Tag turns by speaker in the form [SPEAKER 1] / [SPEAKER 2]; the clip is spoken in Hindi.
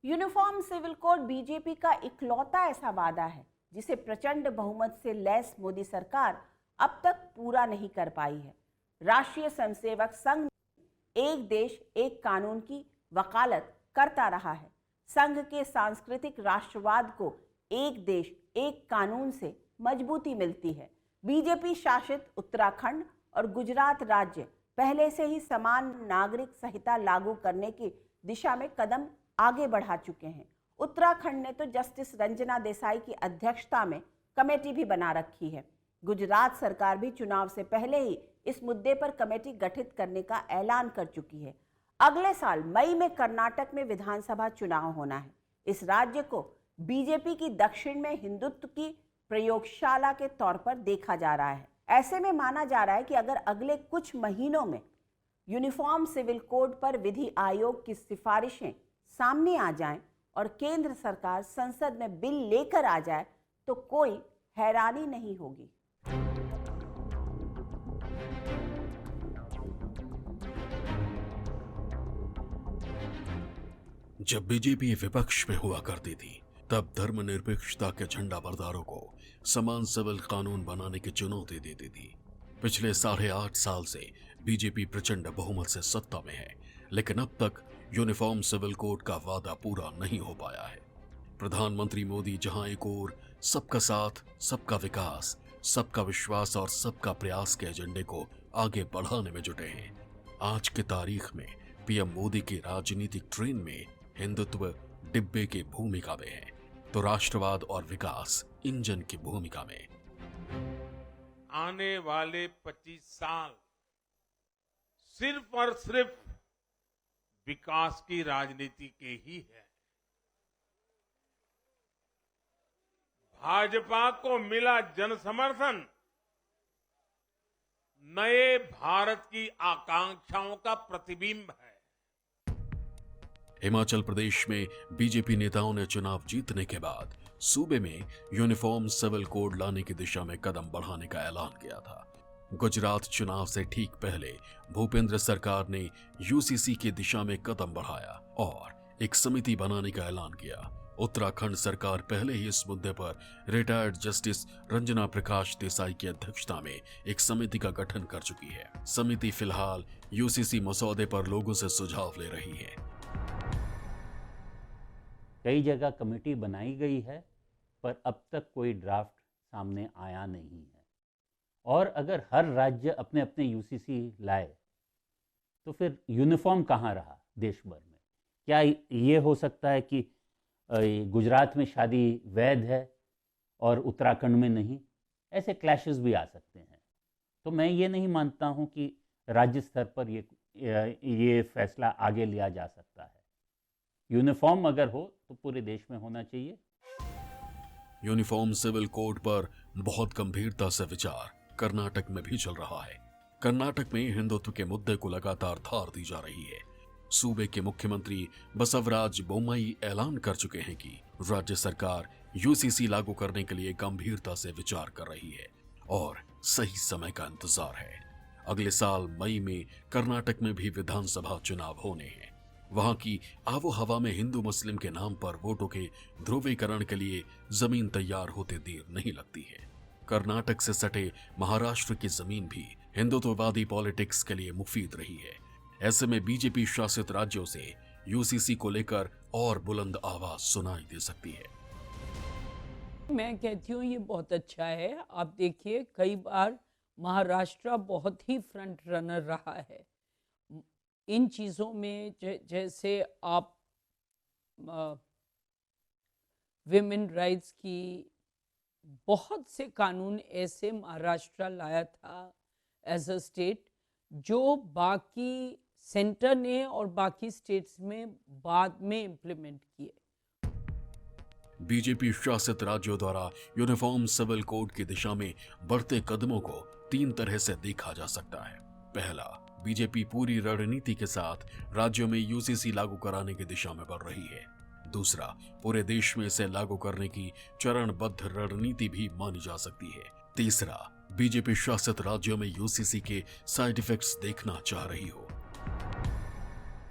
[SPEAKER 1] यूनिफॉर्म सिविल कोड बीजेपी का इकलौता ऐसा वादा है जिसे प्रचंड बहुमत से लैस मोदी सरकार अब तक पूरा नहीं कर पाई है। राष्ट्रीय स्वयंसेवक संघ एक देश एक कानून की वकालत करता रहा है। संघ के सांस्कृतिक राष्ट्रवाद को एक देश एक कानून से मजबूती मिलती है। बीजेपी शासित उत्तराखंड और गुजरात राज्य पहले से ही समान नागरिक संहिता लागू करने की दिशा में कदम आगे बढ़ा चुके हैं। उत्तराखंड ने तो जस्टिस रंजना देसाई की अध्यक्षता में कमेटी भी बना रखी है। गुजरात सरकार भी चुनाव से पहले ही इस मुद्दे पर कमेटी गठित करने का ऐलान कर चुकी है। अगले साल मई में कर्नाटक में विधानसभा चुनाव होना है। इस राज्य को बीजेपी की दक्षिण में हिंदुत्व की प्रयोगशाला के तौर पर देखा जा रहा है। ऐसे में माना जा रहा है कि अगर अगले कुछ महीनों में यूनिफॉर्म सिविल कोड पर विधि आयोग की सिफारिशें सामने आ जाएं और केंद्र सरकार संसद में बिल लेकर आ जाए तो कोई हैरानी नहीं होगी।
[SPEAKER 2] जब बीजेपी विपक्ष में हुआ करती थी तब धर्मनिरपेक्षता के झंडा बरदारों को समान सिविल कानून बनाने की चुनौती देती थी। पिछले 8.5 साल से बीजेपी प्रचंड बहुमत से सत्ता में है, लेकिन अब तक यूनिफॉर्म सिविल कोड का वादा पूरा नहीं हो पाया है। प्रधानमंत्री मोदी जहां एक ओर सबका साथ, सबका विकास, सबका विश्वास और सबका प्रयास के एजेंडे को आगे बढ़ाने में जुटे हैं, आज की तारीख में पीएम मोदी की राजनीतिक ट्रेन में हिंदुत्व डिब्बे की भूमिका में है तो राष्ट्रवाद और विकास इंजन की भूमिका में।
[SPEAKER 3] आने वाले 25 साल सिर्फ और सिर्फ विकास की राजनीति के ही है। भाजपा को मिला जन समर्थन नए भारत की आकांक्षाओं का प्रतिबिंब है।
[SPEAKER 2] हिमाचल प्रदेश में बीजेपी नेताओं ने चुनाव जीतने के बाद सूबे में यूनिफॉर्म सिविल कोड लाने की दिशा में कदम बढ़ाने का ऐलान किया था। गुजरात चुनाव से ठीक पहले भूपेंद्र सरकार ने यूसीसी की दिशा में कदम बढ़ाया और एक समिति बनाने का ऐलान किया। उत्तराखंड सरकार पहले ही इस मुद्दे पर रिटायर्ड जस्टिस रंजना प्रकाश देसाई की अध्यक्षता में एक समिति का गठन कर चुकी है। समिति फिलहाल यूसीसी मसौदे पर लोगों से सुझाव ले रही है।
[SPEAKER 4] कई जगह कमेटी बनाई गई है पर अब तक कोई ड्राफ्ट सामने आया नहीं है। और अगर हर राज्य अपने अपने यूसीसी लाए तो फिर यूनिफॉर्म कहाँ रहा देश भर में? क्या ये हो सकता है कि गुजरात में शादी वैध है और उत्तराखंड में नहीं? ऐसे क्लैशेस भी आ सकते हैं। तो मैं ये नहीं मानता हूँ कि राज्य स्तर पर ये फैसला आगे लिया जा सकता है। यूनिफॉर्म अगर हो तो पूरे देश में होना चाहिए।
[SPEAKER 2] यूनिफॉर्म सिविल कोड पर बहुत गंभीरता से विचार कर्नाटक में भी चल रहा है। कर्नाटक में हिंदुत्व के मुद्दे को लगातार धार दी जा रही है। सूबे के मुख्यमंत्री बसवराज बोम्मई ऐलान कर चुके हैं कि राज्य सरकार यूसीसी लागू करने के लिए गंभीरता से विचार कर रही है और सही समय का इंतजार है। अगले साल मई में कर्नाटक में भी विधानसभा चुनाव होने हैं। वहां की आबो हवा में हिंदू मुस्लिम के नाम पर वोटों के ध्रुवीकरण के लिए जमीन तैयार होते देर नहीं लगती है। कर्नाटक से सटे महाराष्ट्र की जमीन भी हिंदुत्ववादी पॉलिटिक्स के लिए मुफीद रही है। ऐसे में बीजेपी शासित राज्यों से यूसीसी को लेकर और बुलंद आवाज सुनाई दे सकती है।
[SPEAKER 5] मैं कहती हूँ ये बहुत अच्छा है। आप देखिए कई बार महाराष्ट्र बहुत ही फ्रंट रनर रहा है इन चीज़ों में। जैसे आप विमेन राइट्स की बहुत से कानून ऐसे महाराष्ट्र लाया था एज अ स्टेट जो बाकी सेंटर ने और बाकी स्टेट्स में बाद में इम्प्लीमेंट किए।
[SPEAKER 2] बीजेपी शासित राज्यों द्वारा यूनिफॉर्म सिविल कोड की दिशा में बढ़ते कदमों को 3 तरह से देखा जा सकता है। पहला, बीजेपी पूरी रणनीति के साथ राज्यों में यूसीसी लागू कराने की दिशा में बढ़ रही है। दूसरा, पूरे देश में इसे लागू करने की चरणबद्ध रणनीति भी मानी जा सकती है। तीसरा, बीजेपी शासित राज्यों में यूसीसी के साइड इफेक्ट्स देखना चाह रही हो।